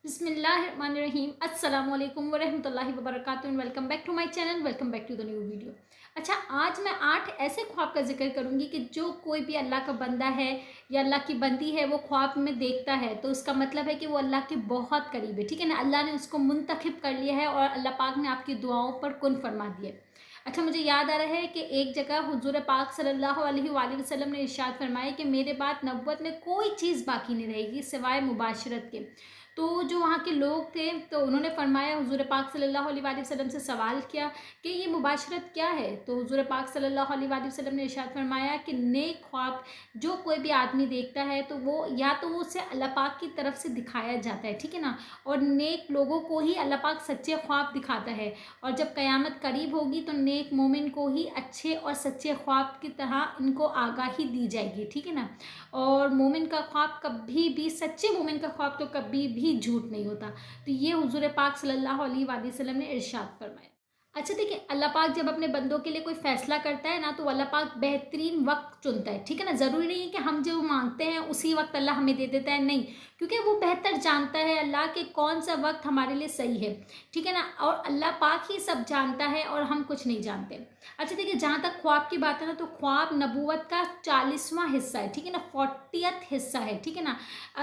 बिस्मिल्लाहिर्रहमानिर्रहीम अस्सलाम वालेकुम वरहमतुल्लाहि वबरकातुहू and welcome back to my channel. Welcome back to the new video. अच्छा, आज मैं 8 ऐसे ख्वाब का जिक्र करूंगी कि जो कोई भी अल्लाह का बंदा है या अल्लाह की बंदी है वो ख्वाब में देखता है तो उसका मतलब है कि वो अल्लाह के बहुत करीब है। ठीक है ना, अल्लाह ने उसको मुंतखब कर लिया है और अल्लाह पाक ने आपकी दुआओं पर कुन फरमा दिया। अच्छा, मुझे याद आ रहा है कि एक जगह हुजूर पाक सल्लल्लाहु अलैहि वसल्लम ने इरशाद फरमाया कि मेरे बाद नबुव्वत में कोई चीज़ बाकी नहीं रहेगी सिवाय मुबाशरत के। तो जो वहाँ के लोग थे तो उन्होंने फरमाया, हुजूर पाक सल्लल्लाहु अलैहि वसल्लम से सवाल किया कि ये मुबाशरत क्या है। तो हुजूर पाक सल्लल्लाहु अलैहि वसल्लम ने इरशाद फरमाया कि नेक ख्वाब जो कोई भी आदमी देखता है तो वो या तो वो उसे अल्लाह पाक की तरफ से दिखाया जाता है, ठीक है ना, और नेक लोगों को ही अल्लाह पाक सच्चे ख्वाब दिखाता है। और जब क़यामत करीब होगी तो नेक मोमिन को ही अच्छे और सच्चे ख्वाब की तरह इनको आगाही दी जाएगी, ठीक है ना। और मोमिन का ख्वाब कभी भी, सच्चे मोमिन का ख्वाब तो कभी भी झूठ नहीं होता। तो ये हुजूर पाक सल्लल्लाहु अलैहि वसल्लम ने इरशाद फरमाया। अच्छा देखिए, अल्लाह पाक जब अपने बंदों के लिए कोई फैसला करता है ना तो अल्लाह पाक बेहतरीन वक्त चुनता है, ठीक है ना। ज़रूरी नहीं है कि हम जो मांगते हैं उसी वक्त अल्लाह हमें दे देता है, नहीं, क्योंकि वो बेहतर जानता है अल्लाह के कौन सा वक्त हमारे लिए सही है, ठीक है ना। और अल्लाह पाक ही सब जानता है और हम कुछ नहीं जानते। अच्छा देखिए, जहाँ तक ख्वाब की बात है ना तो ख्वाब नबूवत का 40वां हिस्सा है, ठीक है ना, 40th हिस्सा है, ठीक है ना।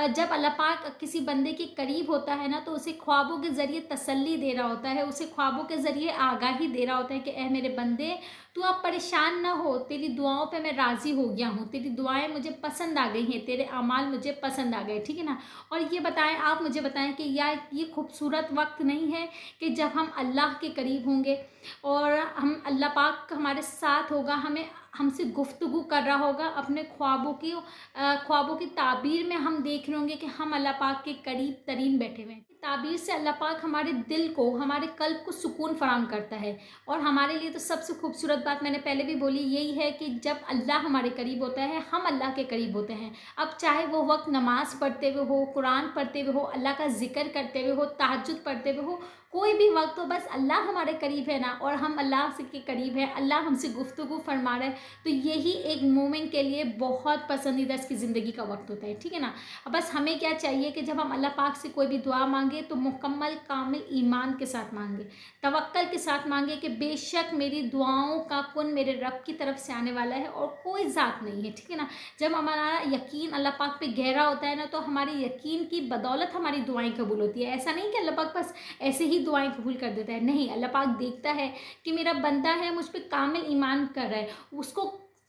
जब अल्लाह पाक किसी बंदे के करीब होता है ना तो उसे ख्वाबों के ज़रिए तसल्ली दे रहा होता है, उसे ख्वाबों के ज़रिए आगाही दे रहा होता है कि ए मेरे बंदे, तू अब परेशान ना हो, तेरी दुआओं पे मैं राज़ी हो गया हूँ, तेरी दुआएं मुझे पसंद आ गई हैं, तेरे अमाल मुझे पसंद आ गए, ठीक है ना। और ये बताएं, आप मुझे बताएं कि या ये खूबसूरत वक्त नहीं है कि जब हम अल्लाह के करीब होंगे और हम अल्लाह पाक हमारे साथ होगा, हमें हमसे गुफ्तगू कर रहा होगा, अपने ख्वाबों की ताबीर में हम देख रहे होंगे कि हम अल्लाह पाक के करीब तरीन बैठे हुए हैं। ताबीर से अल्लाह पाक हमारे दिल को, हमारे कल्ब को सुकून फराम करता है। और हमारे लिए तो सबसे खूबसूरत बात मैंने पहले भी बोली यही है कि जब अल्लाह हमारे करीब होता है हम अल्लाह के करीब होते हैं। अब चाहे वो वक्त नमाज पढ़ते हुए हो, कुरान पढ़ते हुए हो, अल्लाह का जिक्र करते हुए हो, तहज्जुद पढ़ते हुए हो, कोई भी वक्त हो, बस अल्लाह हमारे करीब है ना और हम अल्लाह से के करीब है, अल्लाह हमसे गुफ्तगू फरमा रहा है, तो यही एक मोमिन के लिए बहुत पसंदीदा इसकी ज़िंदगी का वक्त होता है, ठीक है ना। अब बस हमें क्या चाहिए कि जब हम अल्लाह पाक से कोई भी दुआ मांगे तो मुकम्मल कामिल ईमान के साथ मांगे, तवक्कल के साथ मांगे कि बेशक मेरी दुआओं का कुन मेरे रब की तरफ से आने वाला है और कोई ज़ात नहीं है, ठीक है ना। जब हमारा यकीन अल्लाह पाक पे गहरा होता है ना तो हमारे यकीन की बदौलत हमारी दुआएं कबूल होती है। ऐसा नहीं कि अल्लाह पाक बस ऐसे ही दुआएं कबूल कर देता है, नहीं, अल्लाह पाक देखता है कि मेरा बंदा है, मुझ पर कामिल ईमान कर रहा है, उसको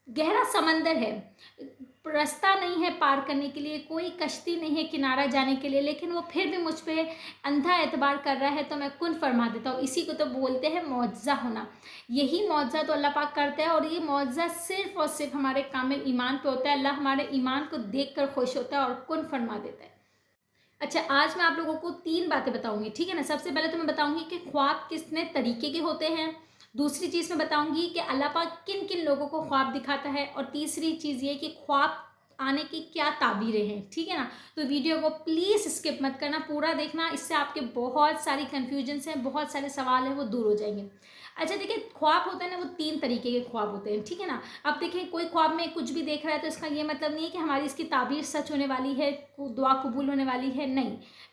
गहरा समंदर है, रास्ता नहीं है पार करने के लिए, कोई कश्ती नहीं है किनारा जाने के लिए, लेकिन वो फिर भी मुझ पे अंधा एतबार कर रहा है तो मैं कुन फरमा देता हूँ। इसी को तो बोलते हैं मौजज़ा होना। यही मौजज़ा तो अल्लाह पाक करता है और ये मौजज़ा सिर्फ और सिर्फ हमारे कामिल ईमान पे होता है। अल्लाह हमारे ईमान को देख कर खुश होता है और कुन फरमा देता है। अच्छा, आज मैं आप लोगों को 3 बातें बताऊंगी, ठीक है ना। सबसे पहले तो मैं बताऊंगी कि ख्वाब कितने तरीके के होते हैं। दूसरी चीज़ मैं बताऊंगी कि अल्लाह पाक किन किन लोगों को ख्वाब दिखाता है। और तीसरी चीज़ ये कि ख्वाब आने की क्या ताबीरें हैं, ठीक है ना। तो वीडियो को प्लीज़ स्किप मत करना, पूरा देखना, इससे आपके बहुत सारी कन्फ्यूजन्स हैं, बहुत सारे सवाल हैं, वो दूर हो जाएंगे। अच्छा देखिए, ख्वाब होता है ना वो 3 तरीके के ख्वाब होते हैं, ठीक है ना। अब देखिए, कोई ख्वाब में कुछ भी देख रहा है तो इसका ये मतलब नहीं है कि हमारी इसकी ताबीर सच होने वाली है, दुआ कबूल होने वाली है, नहीं।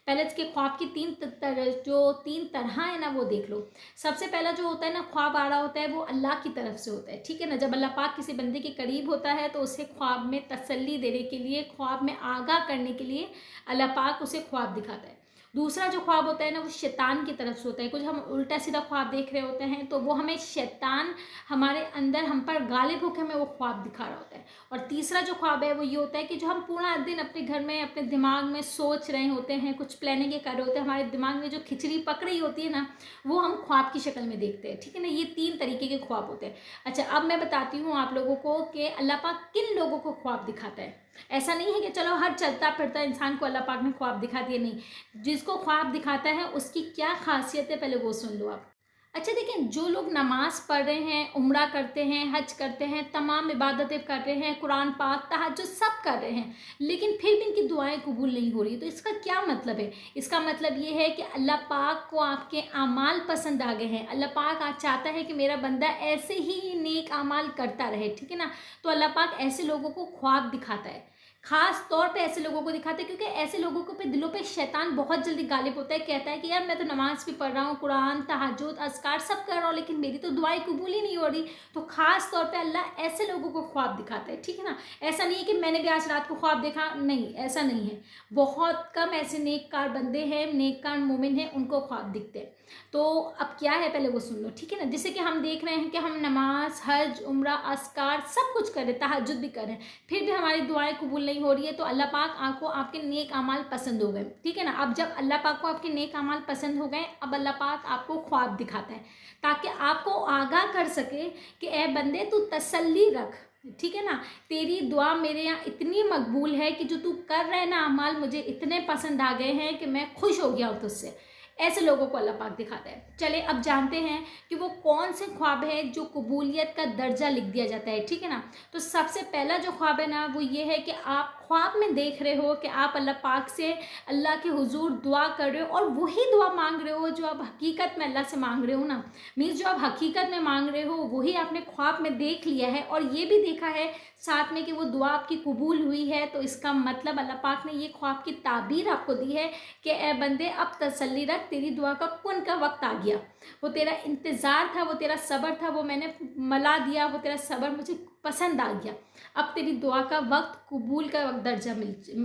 पहले इसके ख्वाब की 3 तरह है ना वो देख लो। सबसे पहला जो होता है ना ख्वाब आ रहा होता है वो अल्लाह की तरफ से होता है, ठीक है ना। जब अल्लाह पाक किसी बंदे के करीब होता है तो उसे ख्वाब में तसल्ली देने के लिए, ख्वाब में आगाह करने के लिए अल्लाह पाक उसे ख्वाब दिखाता है। दूसरा जो ख्वाब होता है ना वो शैतान की तरफ से होता है। कुछ हम उल्टा सीधा ख्वाब देख रहे होते हैं तो वो हमें शैतान हमारे अंदर हम पर गालिब होकर हमें वो ख्वाब दिखा रहा होता है। और तीसरा जो ख्वाब है वो ये होता है कि जो हम पूरा दिन अपने घर में अपने दिमाग में सोच रहे होते हैं, कुछ प्लानिंग कर रहे होते हैं, हमारे दिमाग में जो खिचड़ी पक रही होती है ना वो हम ख्वाब की शक्ल में देखते हैं, ठीक है ना। ये 3 तरीके के ख्वाब होते हैं। अच्छा, अब मैं बताती हूँ आप लोगों को कि अल्लाह पाक किन लोगों को ख्वाब दिखाता है। ऐसा नहीं है कि चलो हर चलता फिरता इंसान को अल्लाह पाक ने ख्वाब दिखा दिया, नहीं, जिसको ख्वाब दिखाता है उसकी क्या खासियत है पहले वो सुन लो आप। अच्छा देखिए, जो लोग नमाज पढ़ रहे हैं, उम्रा करते हैं, हज करते हैं, तमाम इबादतें कर रहे हैं, कुरान पाक तहज्जुद सब कर रहे हैं, लेकिन फिर भी इनकी दुआएं कबूल नहीं हो रही, तो इसका क्या मतलब है। इसका मतलब ये है कि अल्लाह पाक को आपके अमाल पसंद आ गए हैं। अल्लाह पाक आज चाहता है कि मेरा बंदा ऐसे ही नेक अमाल करता रहे, ठीक है ना। तो अल्लाह पाक ऐसे लोगों को ख्वाब दिखाता है। खास तौर पे ऐसे लोगों को दिखाते हैं, क्योंकि ऐसे लोगों को पे दिलों पे शैतान बहुत जल्दी गालिब होता है। कहता है कि यार मैं तो नमाज भी पढ़ रहा हूँ, कुरान, तहज्जुद, अस्कार सब कर रहा हूँ, लेकिन मेरी तो दुआएं कबूल ही नहीं हो रही। तो खास तौर पे अल्लाह ऐसे लोगों को ख्वाब दिखाता है, ठीक है ना। ऐसा नहीं है कि मैंने भी आज रात को ख्वाब देखा, नहीं, ऐसा नहीं है। बहुत कम ऐसे नेककार बंदे हैं, नेककार मोमिन हैं, उनको ख्वाब दिखते हैं। तो अब क्या है पहले वो सुन लो, ठीक है ना। जैसे कि हम देख रहे हैं कि हम नमाज, हज, उम्रा, अस्कार सब कुछ कर रहे हैं, तहज्जुद भी कर रहे हैं, फिर भी हमारी दुआएं कबूल नहीं हो रही है। तो अल्लाह पाक आपको आपके नेक अमाल पसंद हो गए, ठीक है ना। अब जब अल्लाह पाक को आपके नेक अमाल पसंद हो गए, अब अल्लाह पाक आपको ख्वाब दिखाता है ताकि आपको आगाह कर सके कि ए बंदे तू तसल्ली रख, ठीक है ना। तेरी दुआ मेरे यहाँ इतनी मकबूल है कि जो तू कर रहे ना अमाल मुझे इतने पसंद आ गए हैं कि मैं खुश हो गया हूँ तुझसे। ऐसे लोगों को अल्लाह पाक दिखाता है। चले अब जानते हैं कि वो कौन से ख्वाब है जो कबूलियत का दर्जा लिख दिया जाता है, ठीक है ना। तो सबसे पहला जो ख्वाब है ना वो ये है कि आप ख्वाब में देख रहे हो कि आप अल्लाह पाक से, अल्लाह के हुजूर दुआ कर रहे हो, और वही दुआ मांग रहे हो जो आप हकीकत में अल्लाह से मांग रहे हो ना। मीन्स जो आप हकीकत में मांग रहे हो वही आपने ख्वाब में देख लिया है, और ये भी देखा है साथ में कि वो दुआ आपकी कबूल हुई है। तो इसका मतलब अल्लाह पाक ने ये ख्वाब की ताबीर आपको दी है कि ए बंदे अब तसल्ली रख, तेरी दुआ का कुन का वक्त आ गया। वो तेरा इंतज़ार था, वो तेरा सब्र था, वो मैंने मला दिया, वो तेरा सब्र मुझे पसंद आ गया। अब तेरी दुआ का वक्त, कबूल का वक्त दर्जा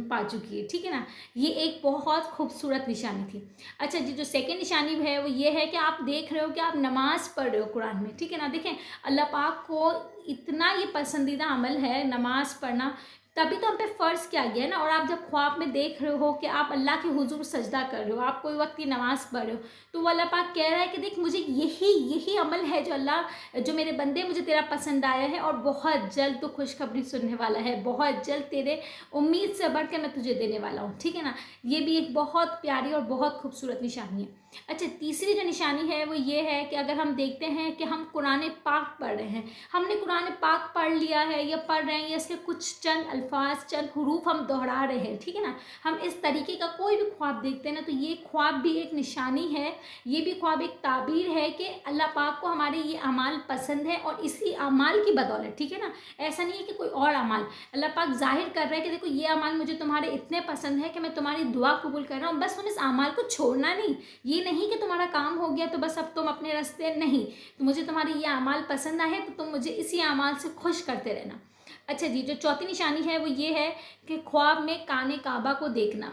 पा चुकी है, ठीक है ना। ये एक बहुत खूबसूरत निशानी थी। अच्छा जी, जो सेकंड निशानी है वो ये है कि आप देख रहे हो कि आप नमाज पढ़ रहे हो कुरान में, ठीक है ना। देखें अल्लाह पाक को इतना ये पसंदीदा अमल है नमाज पढ़ना, तभी तो हम पे फ़र्ज़ किया गया है ना। और आप जब ख्वाब में देख रहे हो कि आप अल्लाह के हुजूर सजदा कर रहे हो, आप कोई वक्त की नमाज़ पढ़ रहे हो, तो वो अल्लाह पाक कह रहा है कि देख मुझे यही अमल है जो अल्लाह, जो मेरे बंदे मुझे तेरा पसंद आया है, और बहुत जल्द तो खुशखबरी सुनने वाला है, बहुत जल्द तेरे उम्मीद से बढ़ के मैं तुझे देने वाला हूँ, ठीक है ना। ये भी एक बहुत प्यारी और बहुत खूबसूरत निशानी है। अच्छा, तीसरी जो निशानी है वो ये है कि अगर हम देखते हैं कि हम कुरान पाक पढ़ रहे हैं, हमने कुरान पाक पढ़ लिया है या पढ़ रहे हैं, या इसके कुछ चंद अल्फाज, चंद हुरूफ हम दोहरा रहे हैं, ठीक है ना। हम इस तरीके का कोई भी ख्वाब देखते हैं ना, तो ये ख्वाब भी एक निशानी है, ये भी ख्वाब एक ताबीर है कि अल्लाह पाक को हमारे ये अमाल पसंद है, और इसी अमाल की बदौलत, ठीक है ना। ऐसा नहीं है कि कोई और अमाल, अल्लाह पाक जाहिर कर रहा है कि देखो ये अमाल मुझे तुम्हारे इतने पसंद है कि मैं तुम्हारी दुआ कबूल कर रहा हूँ, बस तुम इस अमाल को छोड़ना नहीं। ये नहीं कि तुम्हारा काम हो गया तो बस अब तुम अपने रास्ते, नहीं, तो मुझे तुम्हारी ये अमाल पसंद आए तो तुम मुझे इसी अमाल से खुश करते रहना। अच्छा जी, जो चौथी निशानी है वो ये है कि ख्वाब में काने काबा को देखना।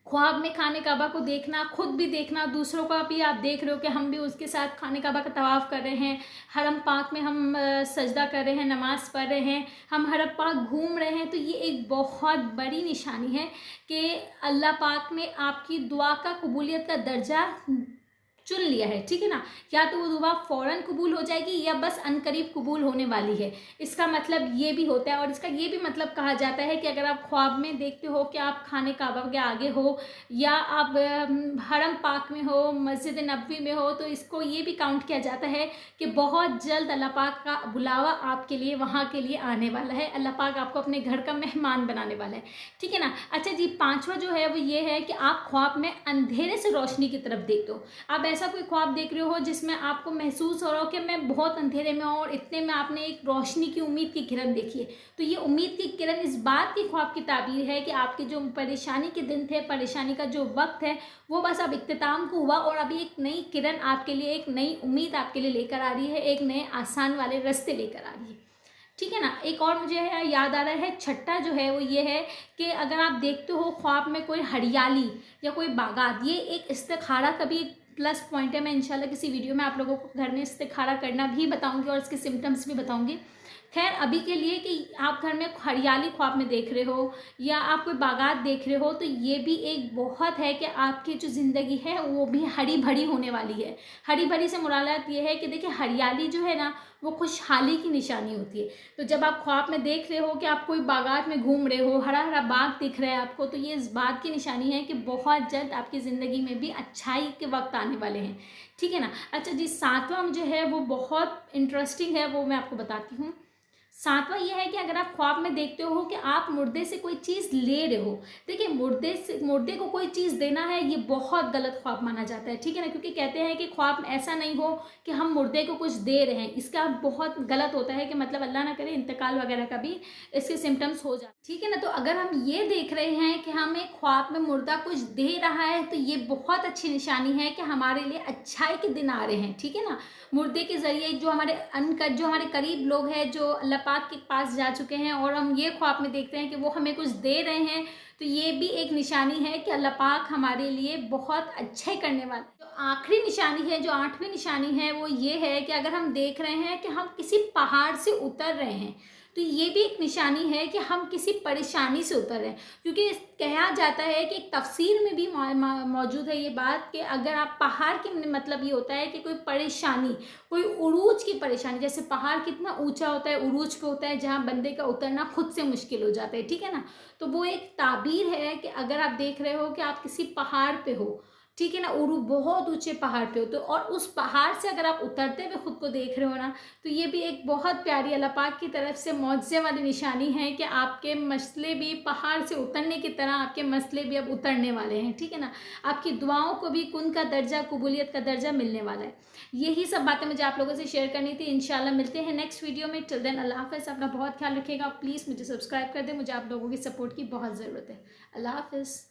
ख्वाब में खाने काबा को देखना, खुद भी देखना, दूसरों का भी आप देख रहे हो कि हम भी उसके साथ खाने काबा का तवाफ़ कर रहे हैं, हरम पाक में हम सजदा कर रहे हैं, नमाज़ पढ़ रहे हैं, हम हरम पाक घूम रहे हैं। तो ये एक बहुत बड़ी निशानी है कि अल्लाह पाक ने आपकी दुआ का कबूलियत का दर्जा चुन लिया है, ठीक है ना। या तो वो दुआ फ़ौरन कबूल हो जाएगी या बस अनकरीब कबूल होने वाली है। इसका मतलब ये भी होता है, और इसका ये भी मतलब कहा जाता है कि अगर आप ख्वाब में देखते हो कि आप खाने काबा के आगे हो, या आप हरम पाक में हो, मस्जिद नबवी में हो, तो इसको ये भी काउंट किया जाता है कि बहुत जल्द अल्लाह पाक का बुलावा आपके लिए वहाँ के लिए आने वाला है। अल्लाह पाक आपको अपने घर का मेहमान बनाने वाला है, ठीक है ना। अच्छा जी, पाँचवा जो है वो ये है कि आप ख्वाब में अंधेरे से रोशनी की तरफ देखते हो। आप ऐसा कोई ख्वाब देख रहे हो जिसमें आपको महसूस हो रहा हो कि मैं बहुत अंधेरे में हूँ, और इतने में आपने एक रोशनी की, उम्मीद की किरण देखी है, तो ये उम्मीद की किरण इस बात की ख्वाब की ताबीर है कि आपके जो परेशानी के दिन थे, परेशानी का जो वक्त है वो बस अब इख्तिताम को हुआ, और अभी एक नई किरण आपके लिए, एक नई उम्मीद आपके लिए लेकर आ रही है, एक नए आसान वाले रास्ते लेकर आ रही है, ठीक है ना। एक और मुझे याद आ रहा है, छठा जो है वो ये है कि अगर आप देखते हो ख्वाब में कोई हरियाली या कोई बागात, ये एक इस्तिखारा का भी प्लस पॉइंट है। मैं इंशाल्लाह किसी वीडियो में आप लोगों को घर में इस्तिखारा करना भी बताऊंगी और इसके सिम्टम्स भी बताऊंगी। खैर अभी के लिए कि आप घर में हरियाली ख्वाब में देख रहे हो या आप कोई बागात देख रहे हो, तो ये भी एक बहुत है कि आपकी जो ज़िंदगी है वो भी हरी भरी होने वाली है। हरी भरी से मुराद ये है कि देखिए हरियाली जो है ना वो खुशहाली की निशानी होती है। तो जब आप ख्वाब में देख रहे हो कि आप कोई बागात में घूम रहे हो, हरा हरा बाग दिख रहा है आपको, तो ये इस बात की निशानी है कि बहुत जल्द आपकी ज़िंदगी में भी अच्छाई के वक्त आने वाले हैं, ठीक है ना। अच्छा जी, सातवां जो है वो बहुत इंटरेस्टिंग है, वो मैं आपको बताती हूँ। सातवां ये है कि अगर आप ख्वाब में देखते हो कि आप मुर्दे से कोई चीज़ ले रहे हो, देखिए मुर्दे को कोई चीज़ देना है, ये बहुत गलत ख्वाब माना जाता है, ठीक है ना, क्योंकि कहते हैं कि ख्वाब में ऐसा नहीं हो कि हम मुर्दे को कुछ दे रहे हैं, इसका बहुत गलत होता है कि मतलब अल्लाह ना करे इंतकाल वगैरह का भी इसके सिम्टम्स हो जाए, ठीक है ना। तो अगर हम ये देख रहे हैं कि हमें ख्वाब में मुर्दा कुछ दे रहा है तो ये बहुत अच्छी निशानी है कि हमारे लिए अच्छाई के दिन आ रहे हैं, ठीक है ना। मुर्दे के ज़रिए जो हमारे करीब लोग हैं जो अल्लाह पाक के पास जा चुके हैं और हम ये ख्वाब में देखते हैं कि वो हमें कुछ दे रहे हैं, तो ये भी एक निशानी है कि अल्लाह पाक हमारे लिए बहुत अच्छा ही करने वाला है। जो आखिरी निशानी है, जो 8वीं निशानी है, वो ये है कि अगर हम देख रहे हैं कि हम किसी पहाड़ से उतर रहे हैं, तो ये भी एक निशानी है कि हम किसी परेशानी से उतर रहे हैं, क्योंकि कहा जाता है कि एक तफसीर में भी मौजूद है ये बात कि अगर आप पहाड़ के मतलब ये होता है कि कोई परेशानी, कोई उरूज की परेशानी, जैसे पहाड़ कितना ऊंचा होता है, उरूज पे होता है जहाँ बंदे का उतरना खुद से मुश्किल हो जाता है, ठीक है ना। तो वो एक ताबीर है कि अगर आप देख रहे हो कि आप किसी पहाड़ पे हो, ठीक है ना, बहुत ऊंचे पहाड़ पे हो, तो और उस पहाड़ से अगर आप उतरते हुए खुद को देख रहे हो ना, तो ये भी एक बहुत प्यारी अल्लाह पाक की तरफ से मौजज़े वाली निशानी है कि आपके मसले भी पहाड़ से उतरने की तरह आपके मसले भी अब उतरने वाले हैं, ठीक है ना। आपकी दुआओं को भी कुन का दर्जा, कबूलियत का दर्जा मिलने वाला है। यही सब बातें मुझे आप लोगों से शेयर करनी थी। इंशाल्लाह मिलते हैं नेक्स्ट वीडियो में। टिल देन अल्लाह हाफ़िज़। अपना बहुत ख्याल रखिएगा। प्लीज़ मुझे सब्सक्राइब कर दें, मुझे आप लोगों की सपोर्ट की बहुत ज़रूरत है। अल्लाह हाफ़िज़।